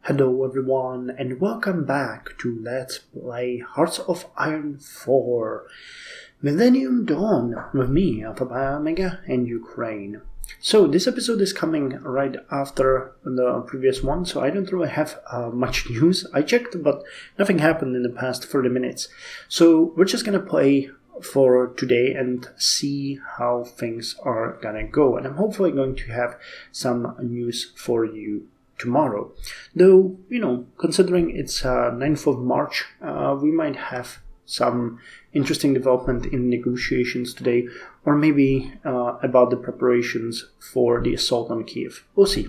Hello everyone and welcome back to Let's Play Hearts of Iron 4 Millennium Dawn with me, Alpha Bio Omega, and Ukraine. So this episode is coming right after the previous one, so I don't really have much news. I checked, but nothing happened in the past 30 minutes. So we're just gonna play for today and see how things are gonna go. And I'm hopefully going to have some news for you tomorrow. Though, considering it's 9th of March, we might have some interesting development in negotiations today, or maybe about the preparations for the assault on Kiev. We'll see.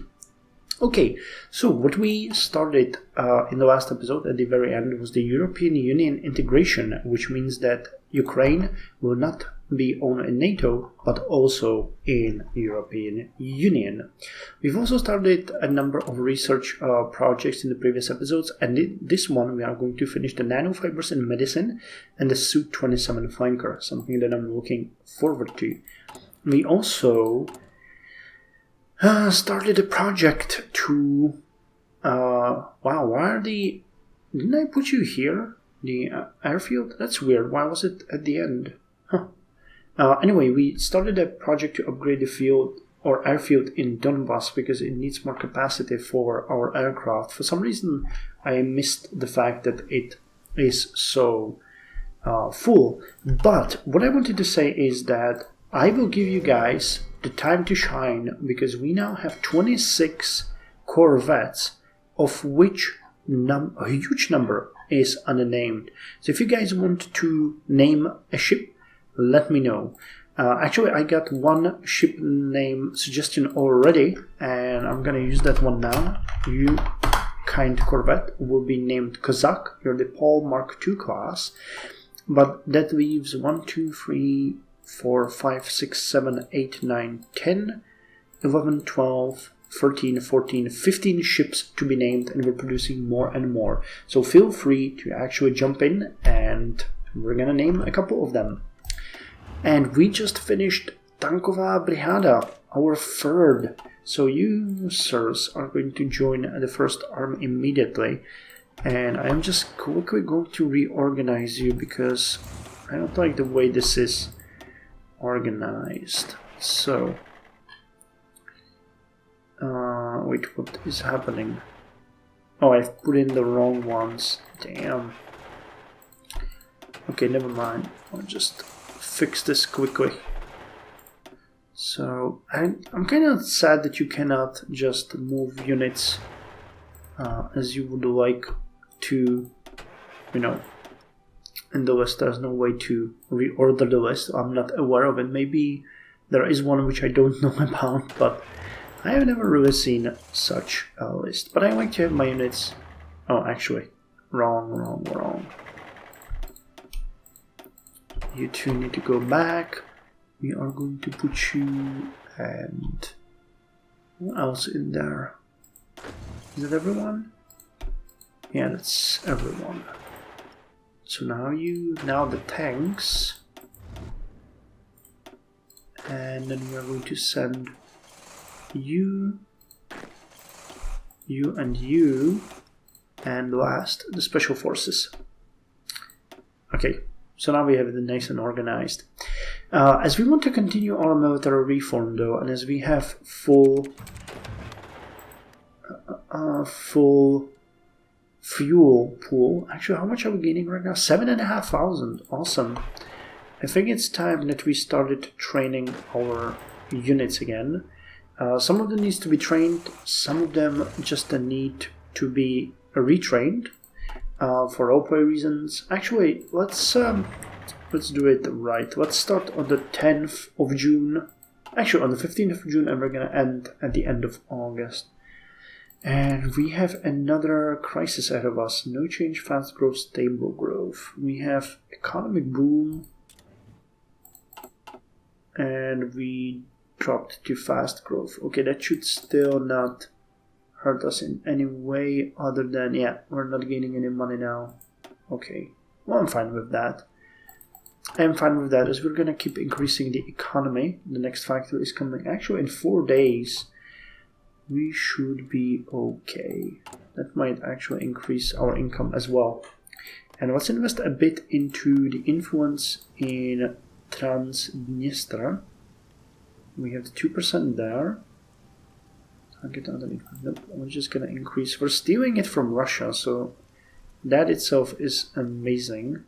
Okay, so what we started in the last episode at the very end was the European Union integration, which means that Ukraine will not be only in NATO, but also in European Union. We've also started a number of research projects in the previous episodes, and in this one we are going to finish the nanofibers in medicine and the Su-27 flanker, something that I'm looking forward to. We also started a project to... wow, why are the... Didn't I put you here? The airfield? That's weird. Why was it at the end? Huh. Anyway, we started a project to upgrade the field or airfield in Donbass because it needs more capacity for our aircraft. For some reason, I missed the fact that it is so full. But what I wanted to say is that I will give you guys the time to shine because we now have 26 corvettes, of which a huge number is unnamed. So if you guys want to name a ship, let me know. Actually, I got one ship name suggestion already, and I'm gonna use that one now. You kind corvette will be named Kozak. You're the Paul Mark II class, but that leaves 1, 2, 3, 4, 5, 6, 7, 8, 9, 10, 11, 12, 13, 14, 15 ships to be named, and we're producing more and more. So feel free to actually jump in, and we're gonna name a couple of them. And we just finished Tankova Brigada, our third. So you, sirs, are going to join the first arm immediately. And I'm just quickly going to reorganize you because I don't like the way this is organized. So... wait, what is happening? Oh, I've put in the wrong ones. Damn. Okay, never mind. I'll just fix this quickly. So, I'm kind of sad that you cannot just move units as you would like to, in the list. There's no way to reorder the list. I'm not aware of it. Maybe there is one which I don't know about, but I have never really seen such a list, but I like to have my units... Oh, actually, wrong. You two need to go back. We are going to put you and... What else in there? Is it everyone? Yeah, that's everyone. So now the tanks. And then we are going to send... You, and last, the Special Forces. Okay, so now we have it nice and organized. As we want to continue our military reform, though, and as we have full fuel pool. Actually, how much are we gaining right now? 7,500. Awesome. I think it's time that we started training our units again. Some of them needs to be trained, some of them just need to be retrained for roleplay reasons. Actually, let's do it right. Let's start on the 10th of June. Actually, on the 15th of June, and we're gonna end at the end of August. And we have another crisis ahead of us. No change, fast growth, stable growth. We have economic boom, and we dropped to fast growth. Okay, that should still not hurt us in any way other than, yeah, we're not gaining any money now. Okay, well, I'm fine with that. I'm fine with that, as we're gonna keep increasing the economy. The next factor is coming actually in 4 days. We should be okay. That might actually increase our income as well. And let's invest a bit into the influence in Transnistria. We have the 2% there. Target underneath. Nope, we're just gonna increase. We're stealing it from Russia, so that itself is amazing.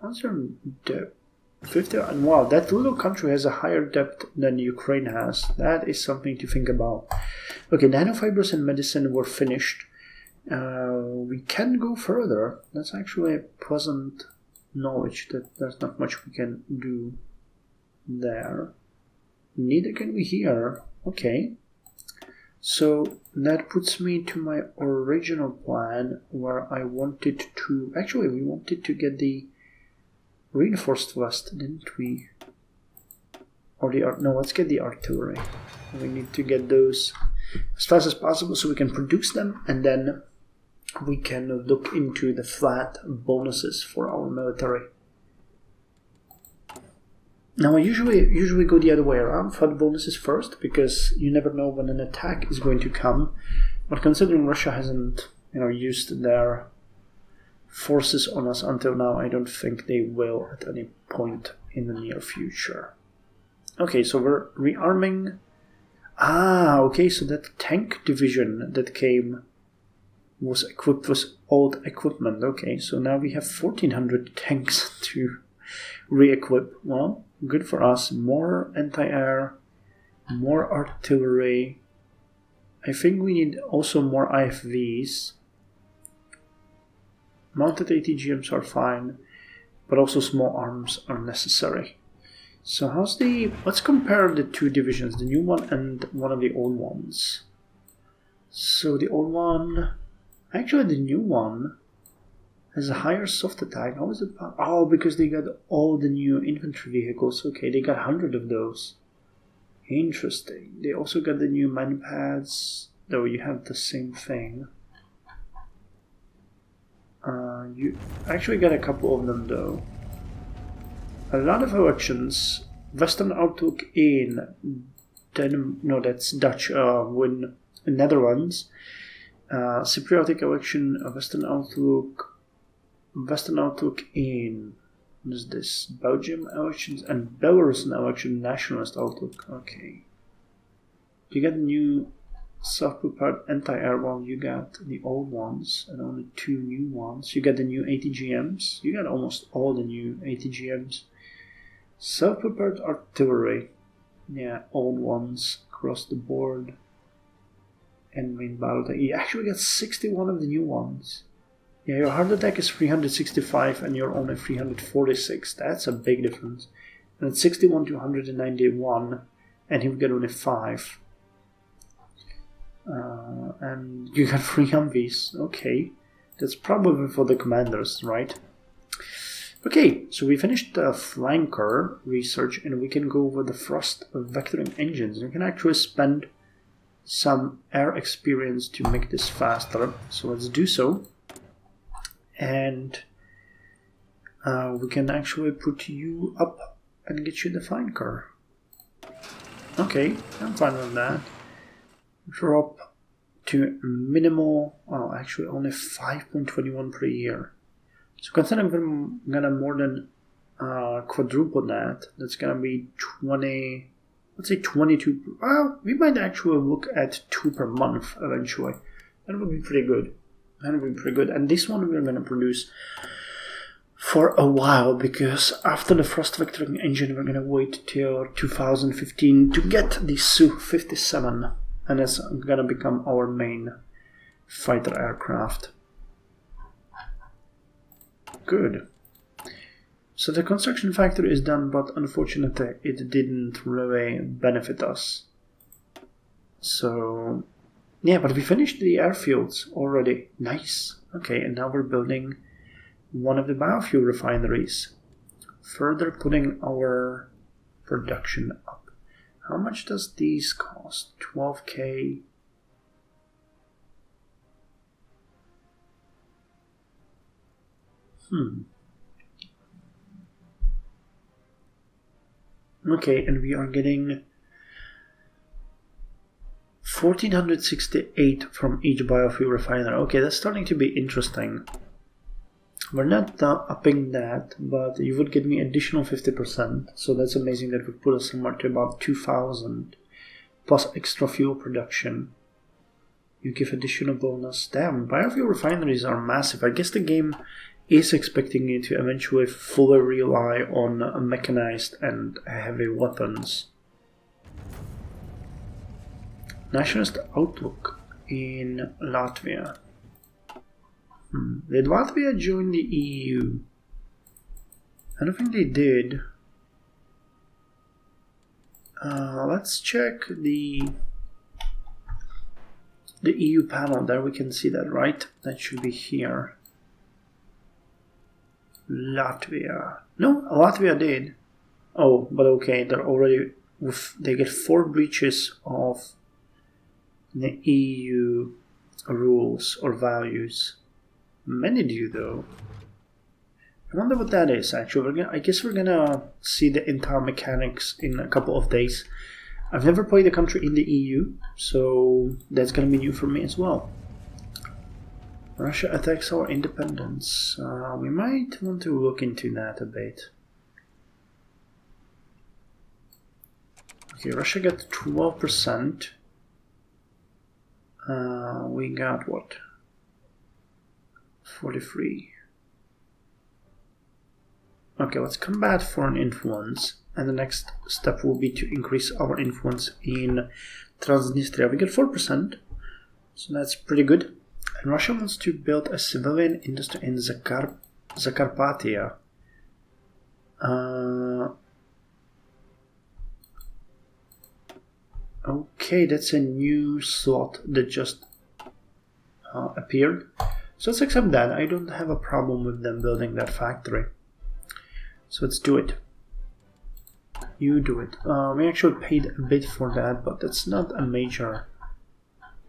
How's your debt? 50, and wow, that little country has a higher debt than Ukraine has. That is something to think about. Okay, nanofibers and medicine were finished. We can go further. That's actually a pleasant knowledge that there's not much we can do there. Neither can we here. Okay. So that puts me to my original plan where I wanted to... Actually, we wanted to get the reinforced vest, didn't we? Or the no, let's get the artillery. We need to get those as fast as possible so we can produce them, and then we can look into the flat bonuses for our military. Now I usually go the other way around, flat bonuses first, because you never know when an attack is going to come. But considering Russia hasn't, used their forces on us until now, I don't think they will at any point in the near future. Okay, so we're rearming. Okay, so that tank division that came was equipped with old equipment. Okay, so now we have 1,400 tanks to re-equip. Well, good for us. More anti-air, more artillery. I think we need also more IFVs. Mounted ATGMs are fine, but also small arms are necessary. So let's compare the two divisions, the new one and one of the old ones. So the old one, actually the new one has a higher soft attack. How is it? Oh, because they got all the new infantry vehicles. Okay, they got 100 of those. Interesting. They also got the new manpads, though you have the same thing. You actually got a couple of them, though. A lot of elections. Western outlook in that's Dutch. Win Netherlands. Cypriotic election. Western outlook in. What is this? Belgium elections and Belarusian election. Nationalist outlook. Okay. You get the new self-prepared anti-air. Well, you got the old ones and only 2 new ones. You got the new ATGMs. You got almost all the new ATGMs. Self-prepared artillery. Yeah, old ones across the board. And main battle. You actually got 61 of the new ones. Yeah, your hard attack is 365 and you're only 346. That's a big difference. And it's 61 to 191 and you've got only 5. And you got 3 Humvees. Okay. That's probably for the commanders, right? Okay, so we finished the flanker research and we can go over the thrust vectoring engines. We can actually spend some air experience to make this faster. So let's do so. And we can actually put you up and get you the flanker. Okay, I'm fine with that. Drop to minimal, actually only 5.21 per year. So considering I'm gonna more than quadruple that, that's gonna be 20, let's say 22. Well, we might actually look at 2 per month eventually. That would be pretty good. And this one we're gonna produce for a while, because after the thrust vectoring engine we're gonna wait till 2015 to get the Su-57, and that's gonna become our main fighter aircraft. Good. So the construction factory is done, but unfortunately it didn't really benefit us. So yeah, but we finished the airfields already. Nice. Okay, and now we're building one of the biofuel refineries, further putting our production up. How much does these cost? 12K. Okay, and we are getting 1,468 from each biofuel refinery. Okay, that's starting to be interesting. We're not upping that, but you would give me additional 50%. So that's amazing. That would put us somewhere to about 2,000 plus extra fuel production. You give additional bonus. Damn, biofuel refineries are massive. I guess the game is expecting you to eventually fully rely on mechanized and heavy weapons. Nationalist outlook in Latvia. Did Latvia join the EU? I don't think they did. Let's check the EU panel. There we can see that, right? That should be here. Latvia. No, Latvia did. Oh, but okay, they're already they get 4 breaches of the EU rules or values. Many do, though. I wonder what that is, actually. I guess we're gonna see the entire mechanics in a couple of days. I've never played a country in the EU, so that's gonna be new for me as well. Russia attacks our independence. We might want to look into that a bit. Okay, Russia got 12%. We got what? 43. Okay, let's combat foreign influence, and the next step will be to increase our influence in Transnistria. We get 4%, so that's pretty good. And Russia wants to build a civilian industry in Zakarpattia. Okay, that's a new slot that just appeared. So let's accept that. I don't have a problem with them building that factory. So let's do it. You do it. We actually paid a bit for that, but that's not a major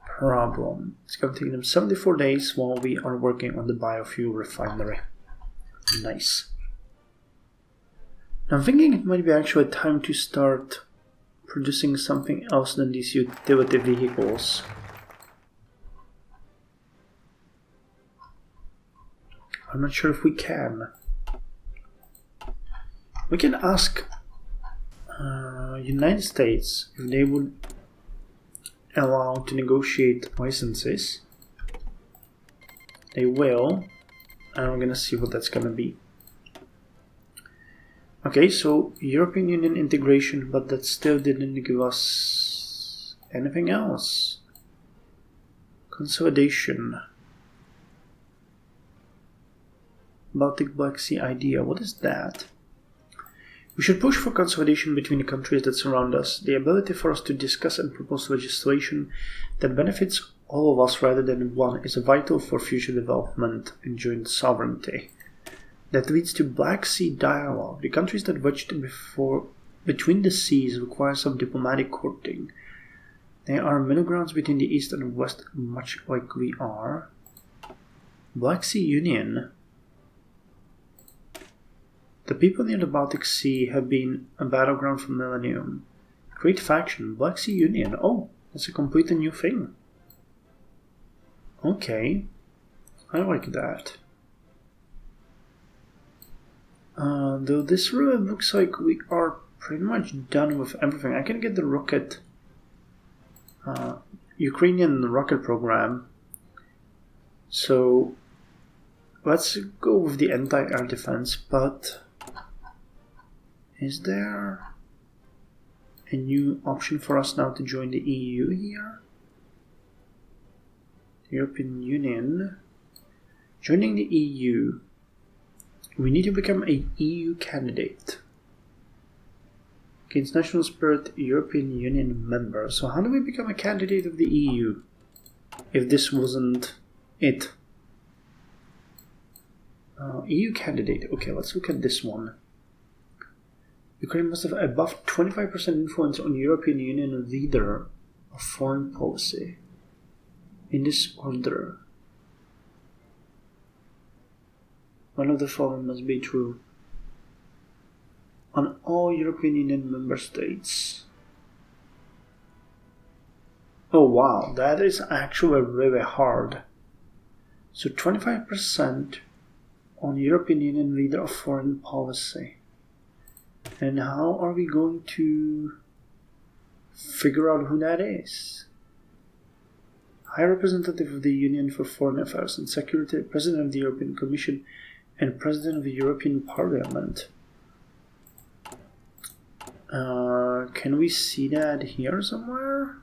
problem. It's going to take them 74 days while we are working on the biofuel refinery. Nice. Now I'm thinking it might be actually time to start producing something else than these utility vehicles. I'm not sure if we can. We can ask United States if they would allow to negotiate licenses. They will, and we're gonna see what that's gonna be. Okay, so European Union integration, but that still didn't give us anything else. Consolidation. Baltic Black Sea idea, what is that? We should push for consolidation between the countries that surround us. The ability for us to discuss and propose legislation that benefits all of us rather than one is vital for future development and joint sovereignty. That leads to Black Sea dialogue. The countries that wedged between the seas require some diplomatic courting. They are middle grounds between the East and West, much like we are. Black Sea Union. The people near the Baltic Sea have been a battleground for Millennium. Great faction, Black Sea Union. Oh, that's a completely new thing. Okay, I like that. Though this really looks like we are pretty much done with everything. I can get the rocket, Ukrainian rocket program. So let's go with the anti-air defense, but is there a new option for us now to join the EU here? European Union. Joining the EU. We need to become an EU candidate. Against national spirit, European Union member. So how do we become a candidate of the EU? If this wasn't it. EU candidate. Okay, let's look at this one. Ukraine must have above 25% influence on European Union leader of foreign policy. In this order. One of the following must be true. On all European Union member states. Oh wow, that is actually really hard. So 25% on European Union leader of foreign policy. And how are we going to figure out who that is? High Representative of the Union for Foreign Affairs and Security, President of the European Commission, and President of the European Parliament. Can we see that here somewhere?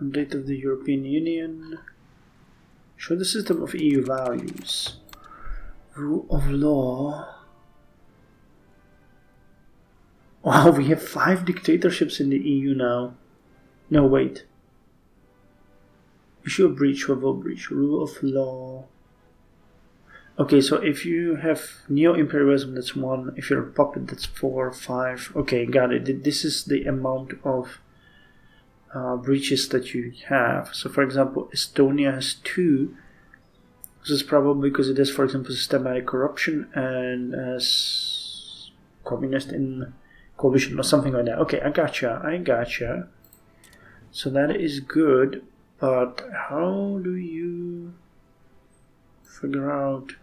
Update of the European Union. Show the system of EU values. Rule of law. Wow, we have 5 dictatorships in the EU now. No, wait. Issue a breach, level breach, rule of law. Okay, so if you have neo-imperialism, that's 1. If you're a puppet, that's 4, 5. Okay, got it. This is the amount of breaches that you have. So, for example, Estonia has 2. This is probably because it has, for example, systematic corruption and as communist in coalition or something like that. Okay, I gotcha. So that is good, but how do you figure out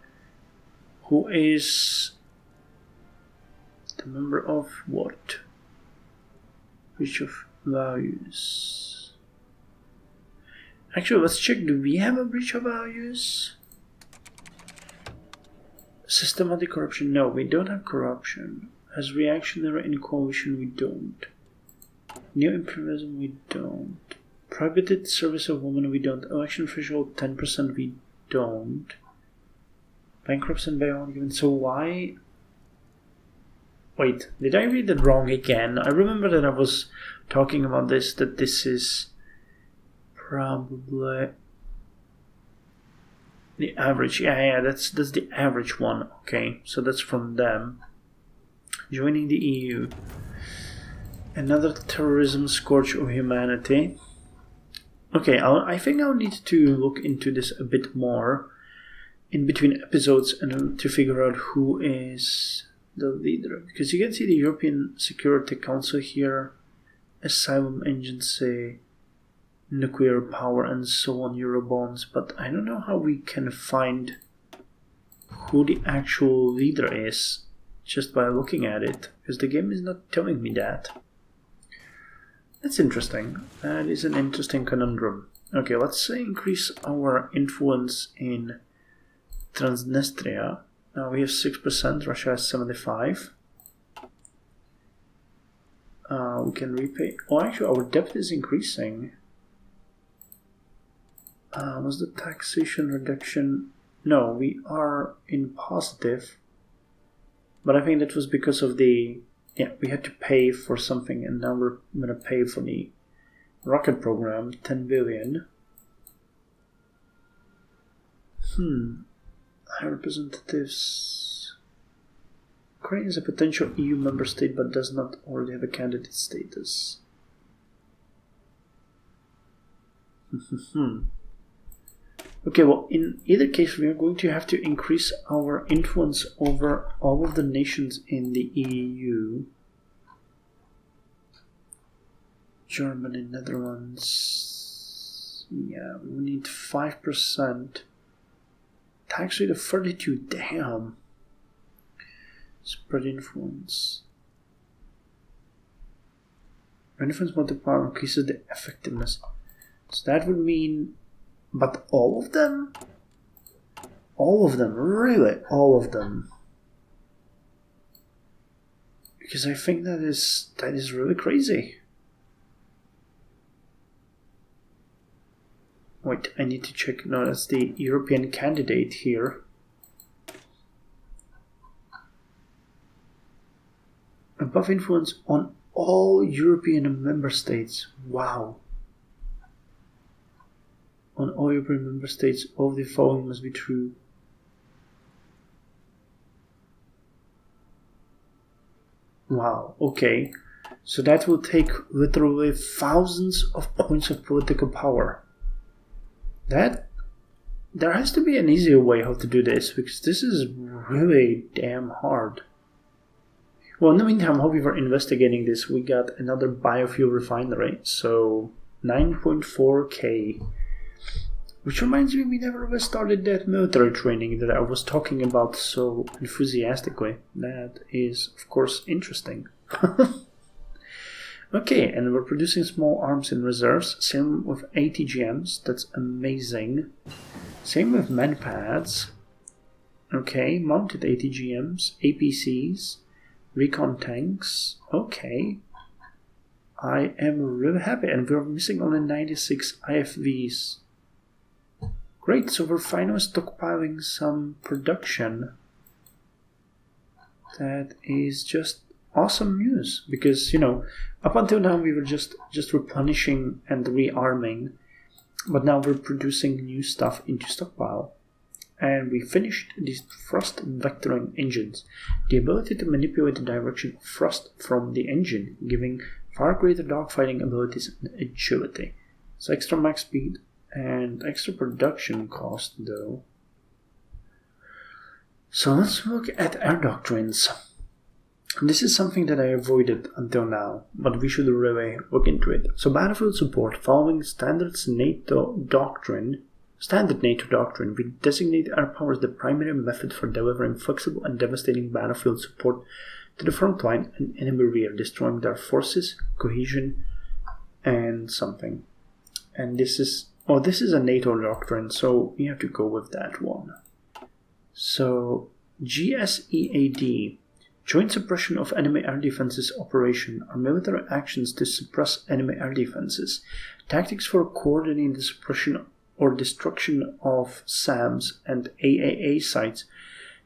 who is the member of what? Breach of values. Actually, let's check. Do we have a breach of values? Systematic corruption. No, we don't have corruption. As reactionary in coalition, we don't. Neo-imperialism, we don't. Prohibited service of women, we don't. Election threshold, 10%, we don't. Bankruptcy and bail given. So why? Wait, did I read that wrong again? I remember that I was talking about this, that this is probably the average. Yeah, that's the average one. Okay, so that's from them. Joining the EU. Another terrorism scourge of humanity. Okay, I think I'll need to look into this a bit more in between episodes and to figure out who is the leader. Because you can see the European Security Council here, Asylum Agency, Nuclear Power, and so on, Eurobonds. But I don't know how we can find who the actual leader is just by looking at it, because the game is not telling me that. That's interesting. That is an interesting conundrum. Okay, let's say increase our influence in Transnistria. Now we have 6%, Russia has 75%. We can repay. Oh, actually, our debt is increasing. Was the taxation reduction? No, we are in positive. But I think that was because of the... Yeah, we had to pay for something, and now we're going to pay for the rocket program, 10 billion. High representatives. Ukraine is a potential EU member state, but does not already have a candidate status. Okay, well, in either case, we are going to have to increase our influence over all of the nations in the EU. Germany, Netherlands. Yeah, we need 5%. Tax rate of 32, damn. Spread influence. Influence multiplier increases the effectiveness. So that would mean... But all of them? All of them, really, all of them. Because I think that is really crazy. Wait, I need to check. No, that's the European candidate here. Above influence on all European member states. Wow. On all European member states, all of the following must be true. Wow, okay. So that will take literally thousands of points of political power. There has to be an easier way how to do this, because this is really damn hard. Well, in the meantime, while we were investigating this, we got another biofuel refinery, so 9.4k. Which reminds me, we never ever started that military training that I was talking about so enthusiastically. That is, of course, interesting. Okay, and we're producing small arms in reserves. Same with ATGMs. That's amazing. Same with manpads. Okay, mounted ATGMs, APCs, Recon tanks. Okay. I am really happy. And we're missing only 96 IFVs. Great, so we're finally stockpiling some production. That is just awesome news, because, you know, up until now we were just replenishing and rearming, but now we're producing new stuff into stockpile. And we finished these thrust vectoring engines, the ability to manipulate the direction of thrust from the engine, giving far greater dogfighting abilities and agility. So extra max speed and extra production cost though. So let's look at air doctrines. This is something that I avoided until now, but we should really look into it. So battlefield support, following standard NATO Doctrine, we designate air power as the primary method for delivering flexible and devastating battlefield support to the front line and enemy rear, destroying their forces, cohesion, and something. And this is a NATO doctrine, so we have to go with that one. So GSEAD, Joint Suppression of Enemy Air Defenses Operation, are military actions to suppress enemy air defenses. Tactics for coordinating the suppression or destruction of SAMs and AAA sites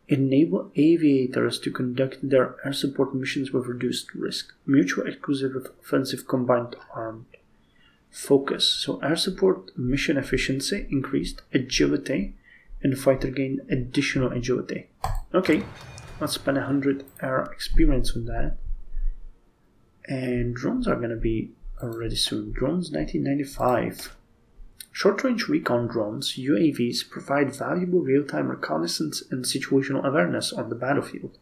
enable aviators to conduct their air support missions with reduced risk. Mutual exclusive offensive combined armed focus. So air support mission efficiency increased, agility, and fighter gained additional agility. Okay, let's spend 100 air experience on that. And drones are gonna be already soon. Drones 1995. Short-range recon drones, UAVs, provide valuable real-time reconnaissance and situational awareness on the battlefield.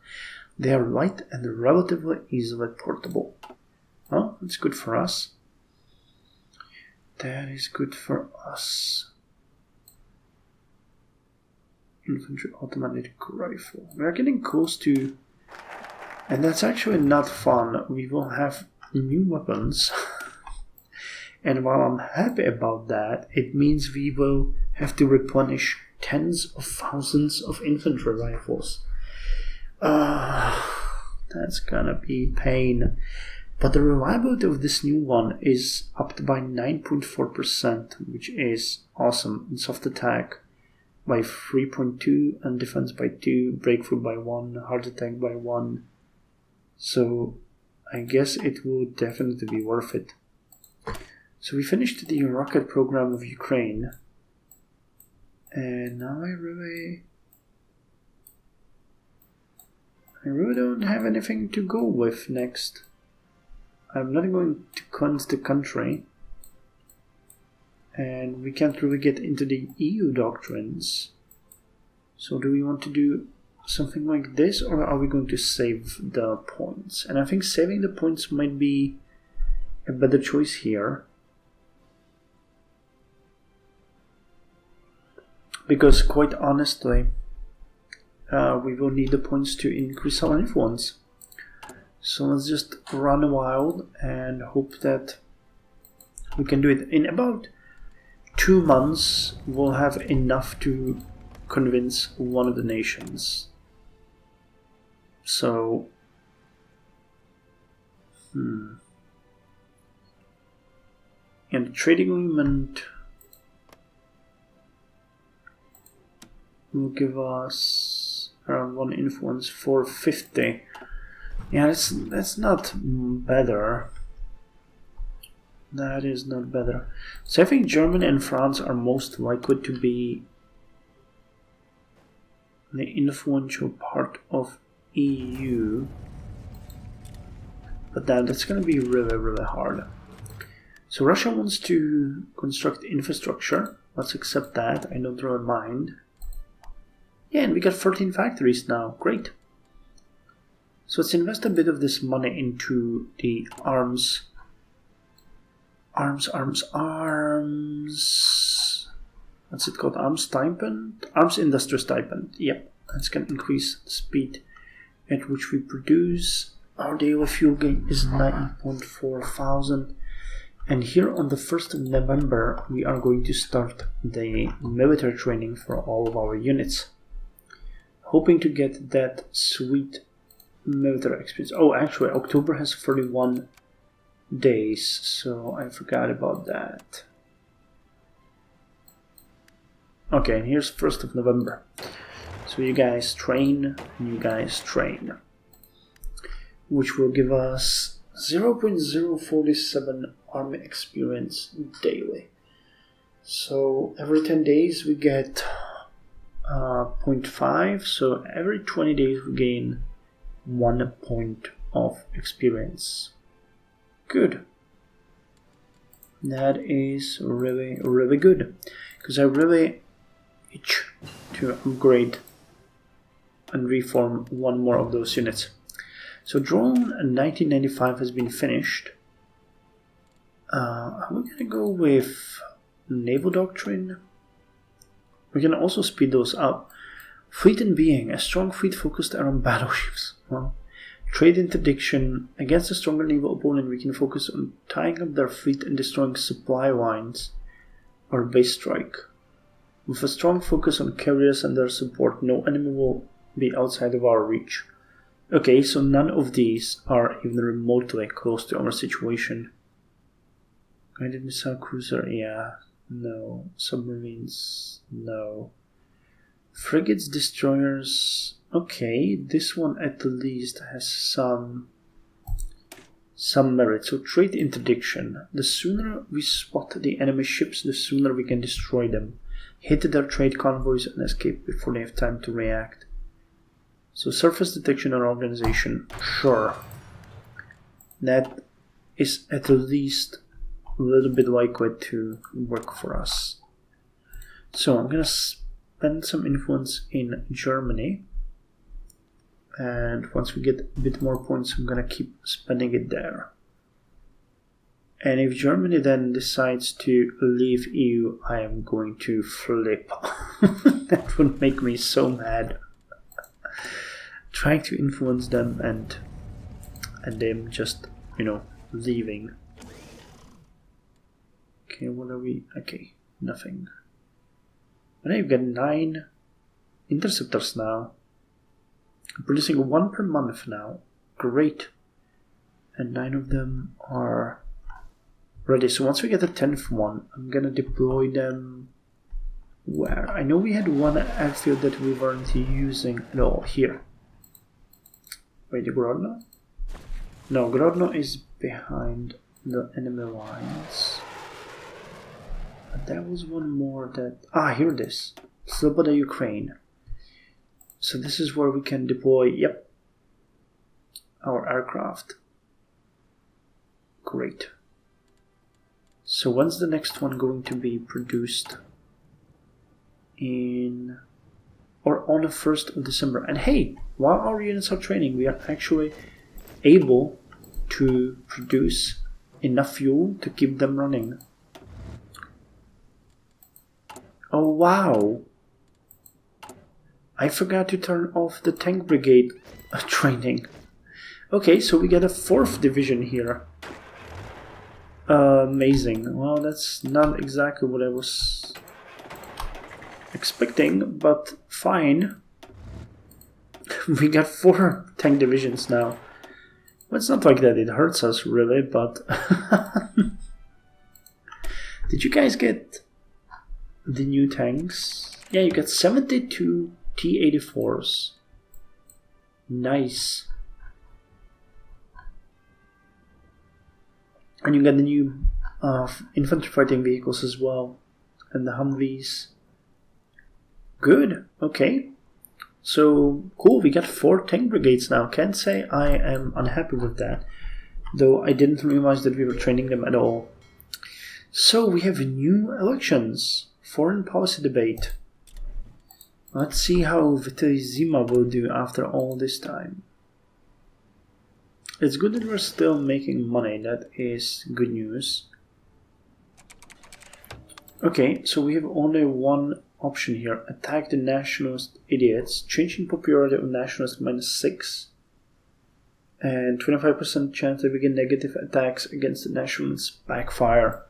They are light and relatively easily portable. Well, that's good for us. That is good for us. Infantry automatic rifle. We are getting close to... And that's actually not fun. We will have new weapons. And while I'm happy about that, it means we will have to replenish tens of thousands of infantry rifles. That's gonna be pain. But the reliability of this new one is upped by 9.4%, which is awesome. In soft attack by 3.2, and defense by 2, breakthrough by 1, hard attack by 1. So I guess it will definitely be worth it. So we finished the rocket program of Ukraine, and now I really don't have anything to go with next. I'm not going to cleanse the country, and we can't really get into the EU doctrines. So do we want to do something like this, or are we going to save the points? And I think saving the points might be a better choice here. Because quite honestly, we will need the points to increase our influence. So let's just run wild and hope that we can do it. In about 2 months, we'll have enough to convince one of the nations. So, and the trading agreement will give us around 1 influence for 50. Yeah, that's not better. That is not better. So I think Germany and France are most likely to be the influential part of EU. But that's going to be really, really hard. So Russia wants to construct infrastructure. Let's accept that. I don't really mind. Yeah, and we got 13 factories now. Great. So let's invest a bit of this money into the arms. Arms. What's it called? Arms stipend? Arms industry stipend. Yep. That's going to increase the speed at which we produce. Our daily fuel gain is 9.4 thousand. And here on the 1st of November, we are going to start the military training for all of our units. Hoping to get that sweet military experience. Oh, actually, October has 31 days, so I forgot about that. Okay, here's 1st of November. So you guys train, which will give us 0.047 army experience daily. So every 10 days we get 0.5, so every 20 days we gain 1 point of experience. Good. That is really, really good, because I really itch to upgrade and reform one more of those units. So drone 1995 has been finished. We're gonna go with Naval Doctrine. We can also speed those up. Fleet and Being, a strong fleet focused around battleships. Well, trade interdiction. Against a stronger naval opponent, we can focus on tying up their fleet and destroying supply lines or base strike. With a strong focus on carriers and their support, no enemy will be outside of our reach. Okay, so none of these are even remotely close to our situation. Guided missile cruiser, yeah. No. Submarines, no. Frigates, destroyers, okay. This one at least has some merit. So trade interdiction. The sooner we spot the enemy ships, the sooner we can destroy them. Hit their trade convoys and escape before they have time to react. So surface detection or organization, sure. That is at least a little bit likely to work for us. So I'm going to spend some influence in Germany. And once we get a bit more points, I'm going to keep spending it there. And if Germany then decides to leave EU, I am going to flip. That would make me so mad. Trying to influence them and them just, leaving. Okay, what are we? Okay, nothing. And I've got 9 interceptors now. I'm producing 1 per month now. Great. And 9 of them are ready. So once we get the 10th one, I'm gonna deploy them where? I know we had 1 airfield that we weren't using at all. Here. Wait, Grodno? No, Grodno is behind the enemy lines. But there was one more that... here it is. Sloboda, Ukraine. So this is where we can deploy, our aircraft. Great. So when's the next one going to be produced? In... or on the 1st of December. And hey, while our units are training, we are actually able to produce enough fuel to keep them running. Oh wow! I forgot to turn off the tank brigade training. Okay, so we get a 4th division here. Amazing. Well, that's not exactly what I was expecting, but fine. We got 4 tank divisions now. Well, it's not like that it hurts us really, but... Did you guys get the new tanks? Yeah, you got 72 T-84s. Nice. And you got the new infantry fighting vehicles as well. And the Humvees. Good, okay. So, cool, we got 4 tank brigades now. Can't say I am unhappy with that. Though I didn't realize that we were training them at all. So, we have new elections. Foreign policy debate. Let's see how Vitaly Zima will do after all this time. It's good that we're still making money. That is good news. Okay, so we have only one option here. Attack the nationalist idiots. Changing popularity of nationalists -6. And 25% chance that we get negative attacks against the nationalists backfire.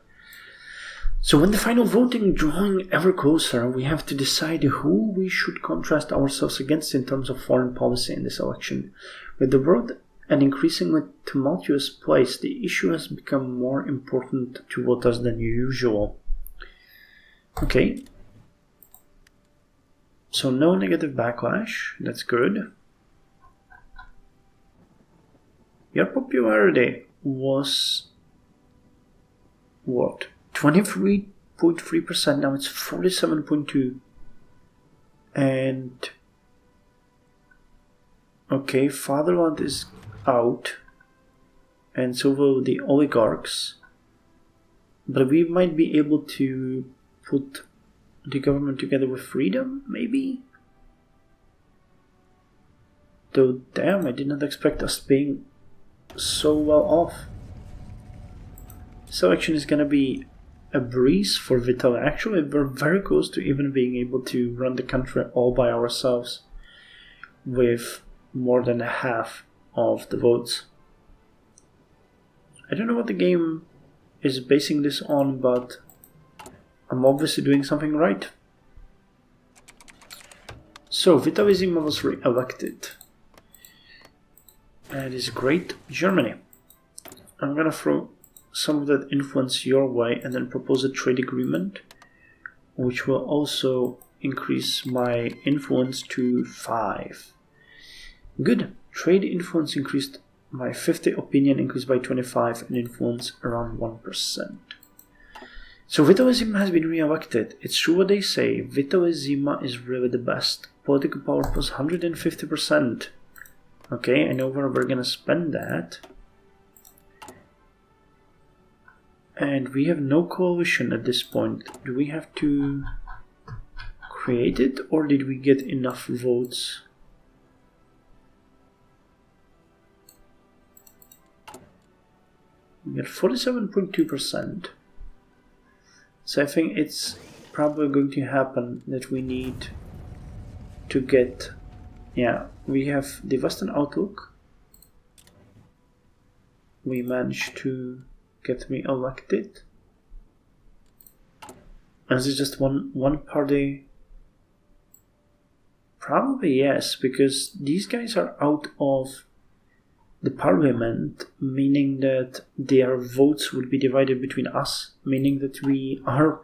So when the final voting drawing ever closer, we have to decide who we should contrast ourselves against in terms of foreign policy in this election. With the world an increasingly tumultuous place, the issue has become more important to voters than usual. Okay. So no negative backlash, that's good. Your popularity was what? 23.3%, now it's 47.2%. And okay, Fatherland is out, and so will the oligarchs. But we might be able to put the government together with freedom, maybe? Though, damn, I did not expect us being so well off. This election is gonna be a breeze for Vital. Actually, we're very close to even being able to run the country all by ourselves with more than half of the votes. I don't know what the game is basing this on, but I'm obviously doing something right. So, Vitalisima was re-elected. That is great. Germany. I'm gonna throw some of that influence your way and then propose a trade agreement, which will also increase my influence to 5. Good. Trade influence increased by 50, opinion increased by 25, and influence around 1%. So Vitalisima has been re-elected. It's true what they say. Vitalisima is really the best. Political power plus 150%. Okay, I know where we're gonna spend that. And we have no coalition at this point. Do we have to create it, or did we get enough votes? We got 47.2%. So I think it's probably going to happen that we need to get... Yeah, we have the Western Outlook. We managed to get me elected. Is it just one party? Probably yes, because these guys are out of the parliament, meaning that their votes would be divided between us, meaning that we are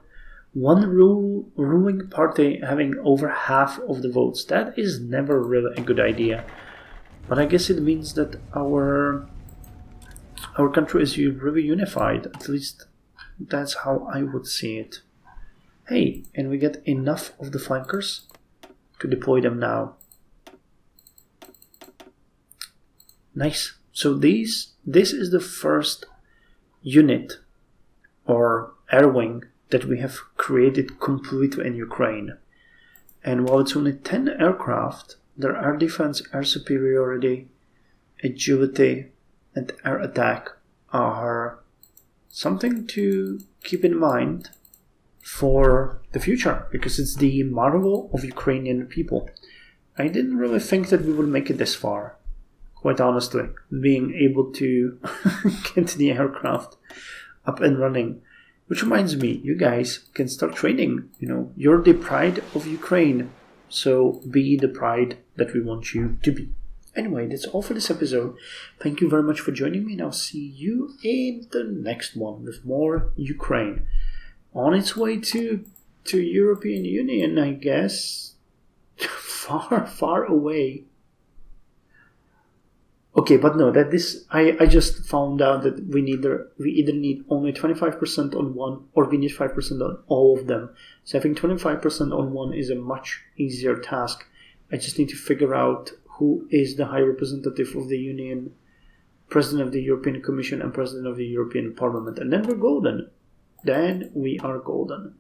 one ruling party having over half of the votes. That is never really a good idea. But I guess it means that our country is really unified. At least that's how I would see it. Hey, and we get enough of the flankers to deploy them now. Nice. So this is the first unit or air wing that we have created completely in Ukraine. And while it's only 10 aircraft, their air defense, air superiority, agility, and air attack are something to keep in mind for the future, because it's the marvel of Ukrainian people. I didn't really think that we would make it this far. Quite honestly, being able to get the aircraft up and running. Which reminds me, you guys can start training. You know, you're the pride of Ukraine, so be the pride that we want you to be. Anyway, that's all for this episode. Thank you very much for joining me, and I'll see you in the next one with more Ukraine. On its way to European Union, I guess. Far, far away. Okay, but no, I just found out that we either need only 25% on one, or we need 5% on all of them. So I think 25% on one is a much easier task. I just need to figure out who is the high representative of the Union, President of the European Commission, and President of the European Parliament. And then we're golden. Then we are golden.